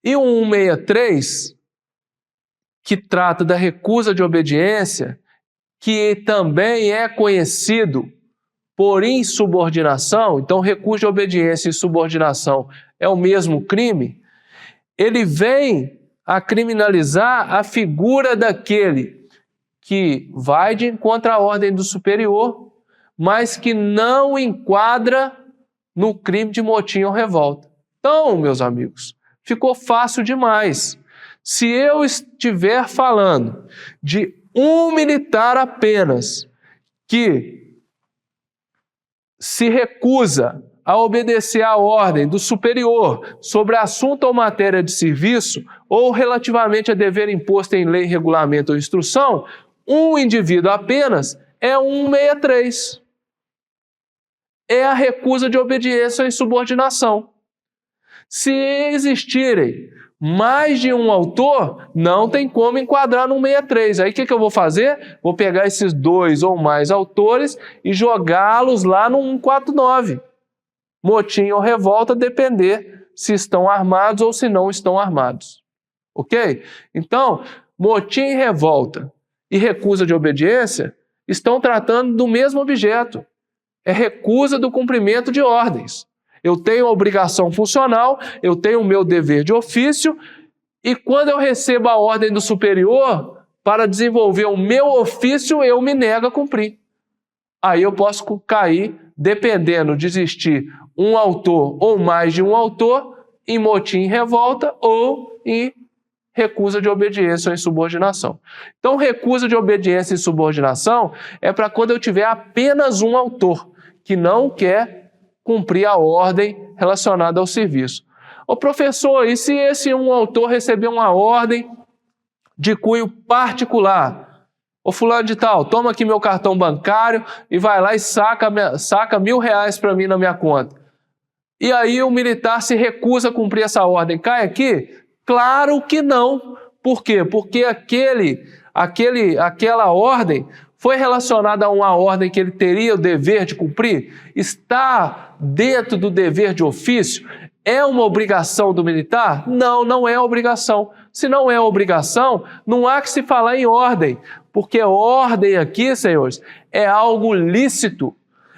E o 163, que trata da recusa de obediência, que também é conhecido por insubordinação, então recusa de obediência e insubordinação é o mesmo crime, ele vem a criminalizar a figura daquele que vai de encontro à ordem do superior, mas que não enquadra no crime de motim ou revolta. Então, meus amigos, ficou fácil demais. Se eu estiver falando de um militar apenas que se recusa a obedecer à ordem do superior sobre assunto ou matéria de serviço ou relativamente a dever imposto em lei, regulamento ou instrução, um indivíduo apenas é 163. É a recusa de obediência ou insubordinação. Se existirem mais de um autor, não tem como enquadrar no 163. Aí o que eu vou fazer? Vou pegar esses 2 ou mais autores e jogá-los lá no 149. Motim ou revolta, depender se estão armados ou se não estão armados. Ok? Então, motim, revolta e recusa de obediência estão tratando do mesmo objeto. É recusa do cumprimento de ordens. Eu tenho a obrigação funcional, eu tenho o meu dever de ofício, e quando eu recebo a ordem do superior para desenvolver o meu ofício, eu me nego a cumprir. Aí eu posso cair, dependendo de existir um autor ou mais de um autor, em motim e revolta ou em recusa de obediência ou insubordinação. Então, recusa de obediência e insubordinação é para quando eu tiver apenas um autor que não quer cumprir a ordem relacionada ao serviço. Ô professor, e se esse um autor receber uma ordem de cunho particular? Ô fulano de tal, toma aqui meu cartão bancário e vai lá e saca R$1.000 para mim na minha conta. E aí o militar se recusa a cumprir essa ordem. Cai aqui? Claro que não. Por quê? Porque aquela ordem foi relacionada a uma ordem que ele teria o dever de cumprir? Está dentro do dever de ofício? É uma obrigação do militar? Não, não é obrigação. Se não é obrigação, não há que se falar em ordem, porque ordem aqui, senhores, é algo lícito,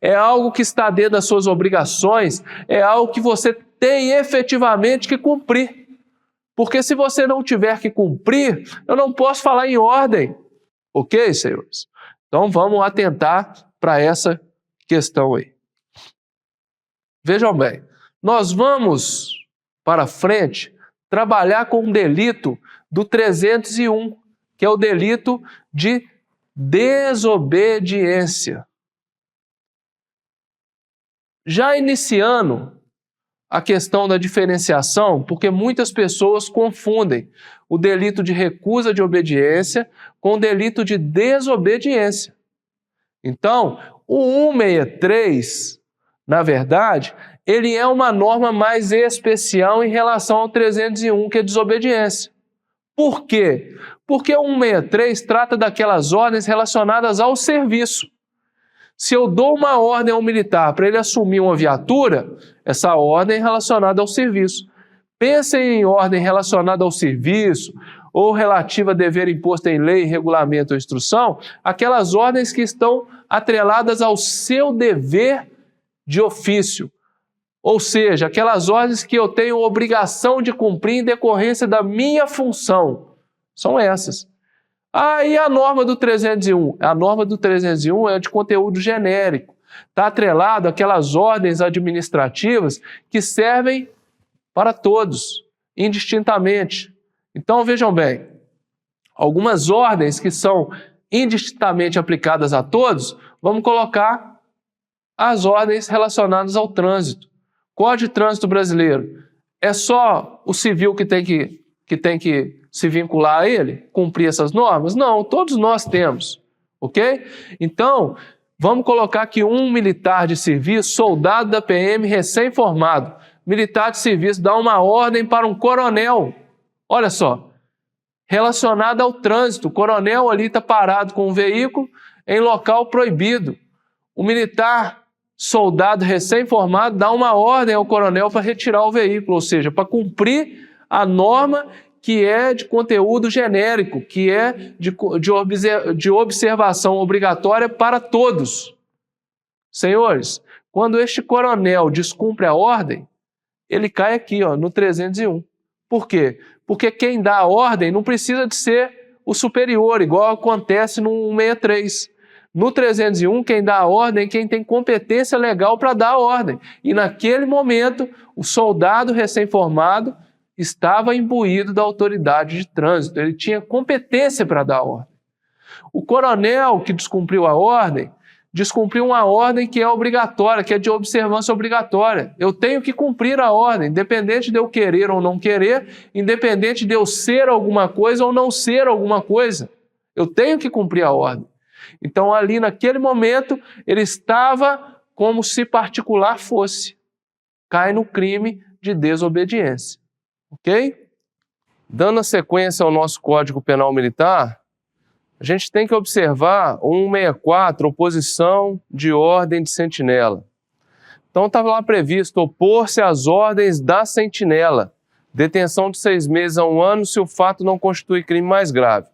é algo que está dentro das suas obrigações, é algo que você tem efetivamente que cumprir. Porque se você não tiver que cumprir, eu não posso falar em ordem. Ok, senhores? Então vamos atentar para essa questão aí. Vejam bem, nós vamos para frente trabalhar com o delito do 301, que é o delito de desobediência. Já iniciando a questão da diferenciação, porque muitas pessoas confundem o delito de recusa de obediência com o delito de desobediência. Então, o 163, na verdade, ele é uma norma mais especial em relação ao 301, que é desobediência. Por quê? Porque o 163 trata daquelas ordens relacionadas ao serviço. Se eu dou uma ordem ao militar para ele assumir uma viatura, essa ordem é relacionada ao serviço. Pensem em ordem relacionada ao serviço ou relativa a dever imposto em lei, regulamento ou instrução, aquelas ordens que estão atreladas ao seu dever de ofício. Ou seja, aquelas ordens que eu tenho obrigação de cumprir em decorrência da minha função. São essas. E a norma do 301? A norma do 301 é de conteúdo genérico. Está atrelado àquelas ordens administrativas que servem para todos, indistintamente. Então, vejam bem, algumas ordens que são indistintamente aplicadas a todos, vamos colocar as ordens relacionadas ao trânsito. Código de Trânsito Brasileiro, é só o civil que tem que se vincular a ele, cumprir essas normas? Não, todos nós temos, ok? Então, vamos colocar aqui um militar de serviço, soldado da PM recém-formado, militar de serviço, dá uma ordem para um coronel, olha só, relacionada ao trânsito, o coronel ali está parado com um veículo em local proibido, o militar soldado recém-formado dá uma ordem ao coronel para retirar o veículo, ou seja, para cumprir a norma que é de conteúdo genérico, que é de observação obrigatória para todos. Senhores, quando este coronel descumpre a ordem, ele cai aqui, ó, no 301. Por quê? Porque quem dá a ordem não precisa de ser o superior, igual acontece no 163. No 301, quem dá a ordem é quem tem competência legal para dar a ordem. E naquele momento, o soldado recém-formado estava imbuído da autoridade de trânsito. Ele tinha competência para dar a ordem. O coronel que descumpriu a ordem, descumpriu uma ordem que é obrigatória, que é de observância obrigatória. Eu tenho que cumprir a ordem, independente de eu querer ou não querer, independente de eu ser alguma coisa ou não ser alguma coisa. Eu tenho que cumprir a ordem. Então, ali naquele momento, ele estava como se particular fosse. Cai no crime de desobediência. Ok? Dando a sequência ao nosso Código Penal Militar, a gente tem que observar o 164, oposição de ordem de sentinela. Então estava lá previsto opor-se às ordens da sentinela, detenção de 6 meses a 1 ano se o fato não constitui crime mais grave.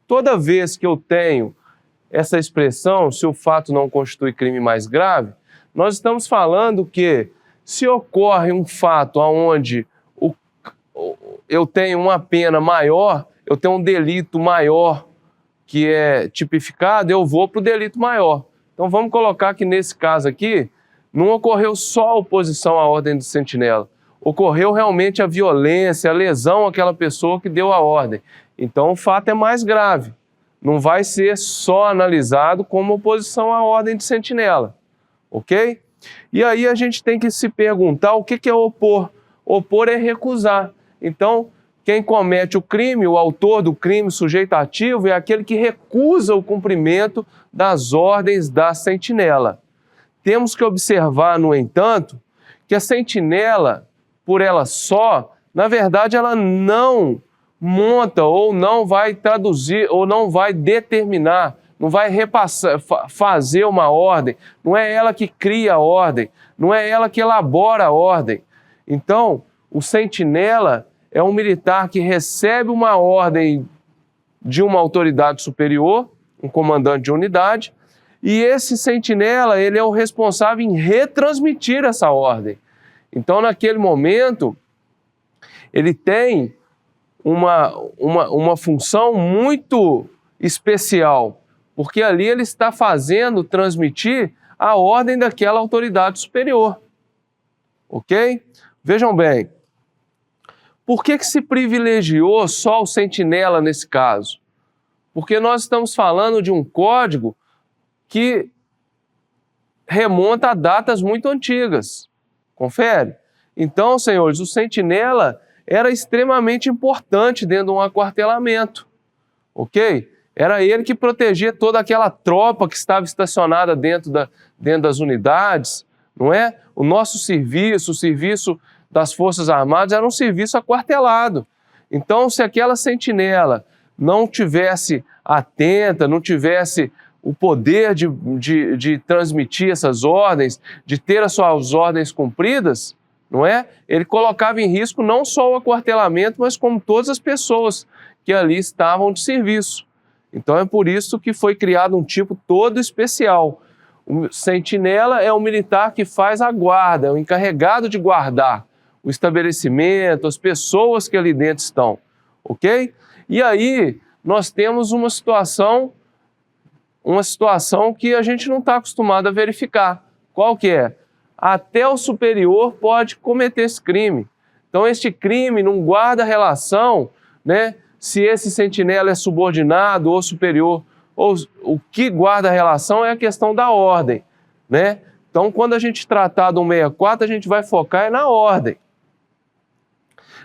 Toda vez que eu tenho essa expressão, se o fato não constitui crime mais grave, nós estamos falando que se ocorre um fato onde eu tenho uma pena maior, eu tenho um delito maior que é tipificado, eu vou para o delito maior. Então vamos colocar que nesse caso aqui, não ocorreu só a oposição à ordem de sentinela, ocorreu realmente a violência, a lesão àquela pessoa que deu a ordem. Então o fato é mais grave, não vai ser só analisado como oposição à ordem de sentinela, ok? E aí a gente tem que se perguntar o que é opor. Opor é recusar. Então, quem comete o crime, o autor do crime, sujeito ativo, é aquele que recusa o cumprimento das ordens da sentinela. Temos que observar, no entanto, que a sentinela, por ela só, na verdade, ela não monta ou não vai traduzir ou não vai determinar, não vai repassar, fazer uma ordem, não é ela que cria a ordem, não é ela que elabora a ordem. Então, o sentinela é um militar que recebe uma ordem de uma autoridade superior, um comandante de unidade, e esse sentinela, ele é o responsável em retransmitir essa ordem. Então, naquele momento, ele tem uma função muito especial, porque ali ele está fazendo transmitir a ordem daquela autoridade superior. Ok? Vejam bem, por que se privilegiou só o sentinela nesse caso? Porque nós estamos falando de um código que remonta a datas muito antigas. Confere? Então, senhores, o sentinela era extremamente importante dentro de um aquartelamento. Ok? Era ele que protegia toda aquela tropa que estava estacionada dentro das unidades, não é? O nosso serviço, o serviço das Forças Armadas, era um serviço aquartelado. Então, se aquela sentinela não tivesse atenta, não tivesse o poder de transmitir essas ordens, de ter as suas ordens cumpridas, não é? Ele colocava em risco não só o aquartelamento, mas como todas as pessoas que ali estavam de serviço. Então é por isso que foi criado um tipo todo especial. O sentinela é o militar que faz a guarda, é o encarregado de guardar o estabelecimento, as pessoas que ali dentro estão, ok? E aí nós temos uma situação que a gente não está acostumado a verificar. Qual que é? Até o superior pode cometer esse crime. Então este crime não guarda relação, né, se esse sentinela é subordinado ou superior. Ou, o que guarda relação é a questão da ordem, né? Então quando a gente tratar do 164, a gente vai focar na ordem,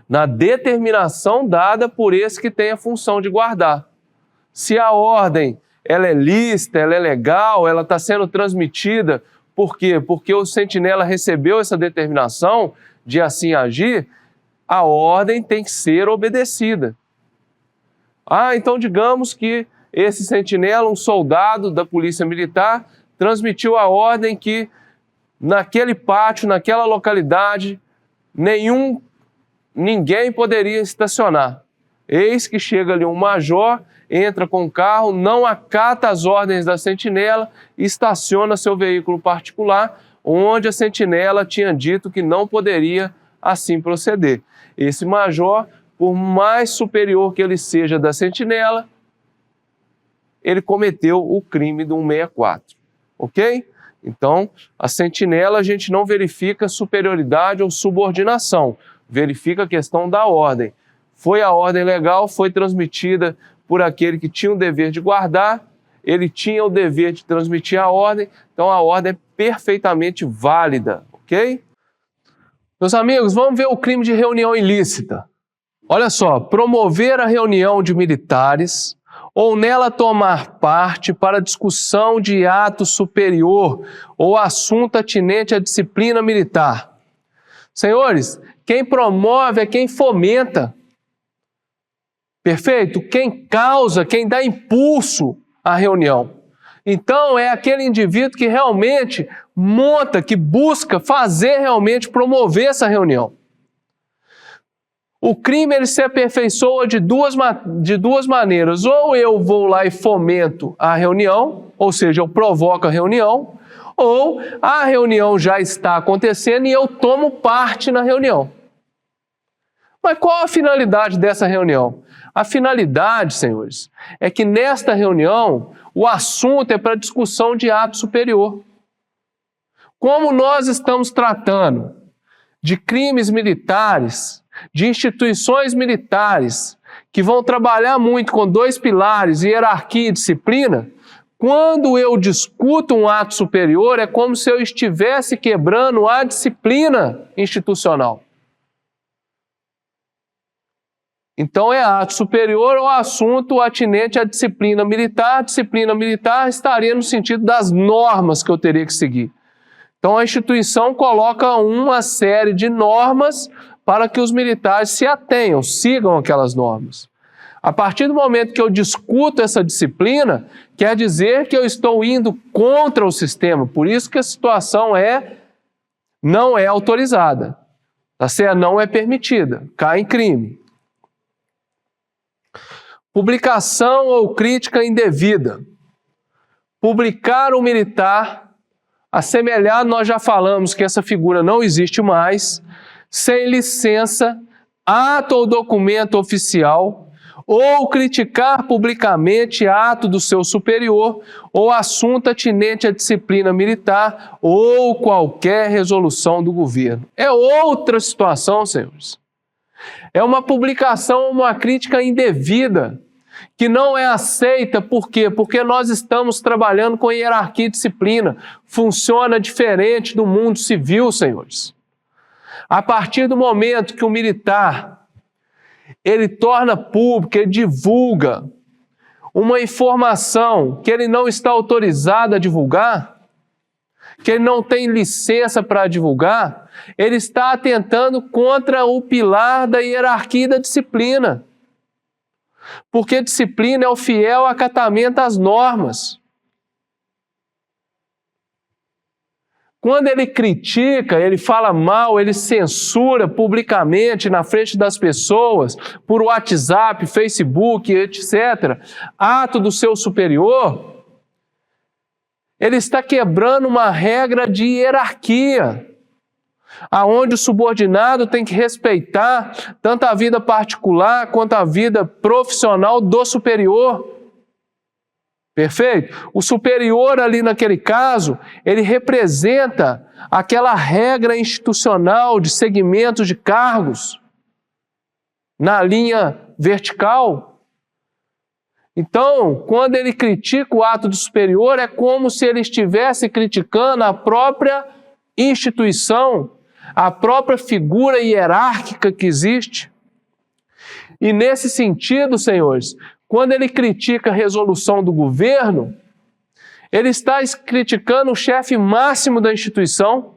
na determinação dada por esse que tem a função de guardar. Se a ordem ela é lícita, ela é legal, ela está sendo transmitida, por quê? Porque o sentinela recebeu essa determinação de assim agir, a ordem tem que ser obedecida. Então digamos que esse sentinela, um soldado da Polícia Militar, transmitiu a ordem que naquele pátio, naquela localidade, nenhum ninguém poderia estacionar. Eis que chega ali um major, entra com o carro, não acata as ordens da sentinela e estaciona seu veículo particular, onde a sentinela tinha dito que não poderia assim proceder. Esse major, por mais superior que ele seja da sentinela, ele cometeu o crime do 164, ok? Então, a sentinela a gente não verifica superioridade ou subordinação, verifica a questão da ordem. Foi a ordem legal, foi transmitida por aquele que tinha o dever de guardar, ele tinha o dever de transmitir a ordem, então a ordem é perfeitamente válida, ok? Meus amigos, vamos ver o crime de reunião ilícita. Olha só, promover a reunião de militares ou nela tomar parte para discussão de ato superior ou assunto atinente à disciplina militar. Senhores, quem promove é quem fomenta. Perfeito? Quem causa, quem dá impulso à reunião. Então, é aquele indivíduo que realmente monta, que busca fazer realmente promover essa reunião. O crime ele se aperfeiçoa de duas maneiras. Ou eu vou lá e fomento a reunião, ou seja, eu provoco a reunião, ou a reunião já está acontecendo e eu tomo parte na reunião. Mas qual a finalidade dessa reunião? A finalidade, senhores, é que nesta reunião o assunto é para discussão de ato superior. Como nós estamos tratando de crimes militares, de instituições militares que vão trabalhar muito com dois pilares, hierarquia e disciplina, quando eu discuto um ato superior é como se eu estivesse quebrando a disciplina institucional. Então é ato superior ao assunto atinente à disciplina militar. A disciplina militar estaria no sentido das normas que eu teria que seguir. Então a instituição coloca uma série de normas para que os militares se atenham, sigam aquelas normas. A partir do momento que eu discuto essa disciplina, quer dizer que eu estou indo contra o sistema. Por isso que a situação não é autorizada. Tá certo? Não é permitida, cai em crime. Publicação ou crítica indevida. Publicar o militar, assemelhar, nós já falamos que essa figura não existe mais, sem licença, ato ou documento oficial, ou criticar publicamente ato do seu superior, ou assunto atinente à disciplina militar, ou qualquer resolução do governo. É outra situação, senhores. É uma publicação, uma crítica indevida, que não é aceita, por quê? Porque nós estamos trabalhando com hierarquia e disciplina. Funciona diferente do mundo civil, senhores. A partir do momento que o militar, ele torna público, ele divulga uma informação que ele não está autorizado a divulgar, que ele não tem licença para divulgar, ele está atentando contra o pilar da hierarquia e da disciplina. Porque disciplina é o fiel acatamento às normas. Quando ele critica, ele fala mal, ele censura publicamente na frente das pessoas, por WhatsApp, Facebook, etc., ato do seu superior, ele está quebrando uma regra de hierarquia, aonde o subordinado tem que respeitar tanto a vida particular quanto a vida profissional do superior. Perfeito? O superior ali naquele caso, ele representa aquela regra institucional de segmentos de cargos na linha vertical. Então, quando ele critica o ato do superior, é como se ele estivesse criticando a própria instituição, a própria figura hierárquica que existe. E nesse sentido, senhores, quando ele critica a resolução do governo, ele está criticando o chefe máximo da instituição.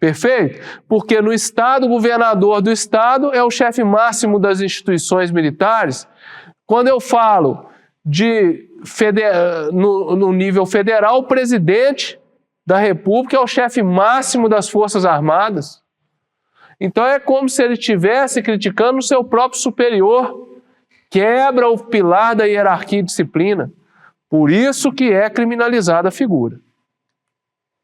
Perfeito? Porque no Estado, o governador do Estado é o chefe máximo das instituições militares. Quando eu falo no nível federal, o presidente da República é o chefe máximo das Forças Armadas. Então é como se ele estivesse criticando o seu próprio superior. Quebra o pilar da hierarquia e disciplina. Por isso que é criminalizada a figura.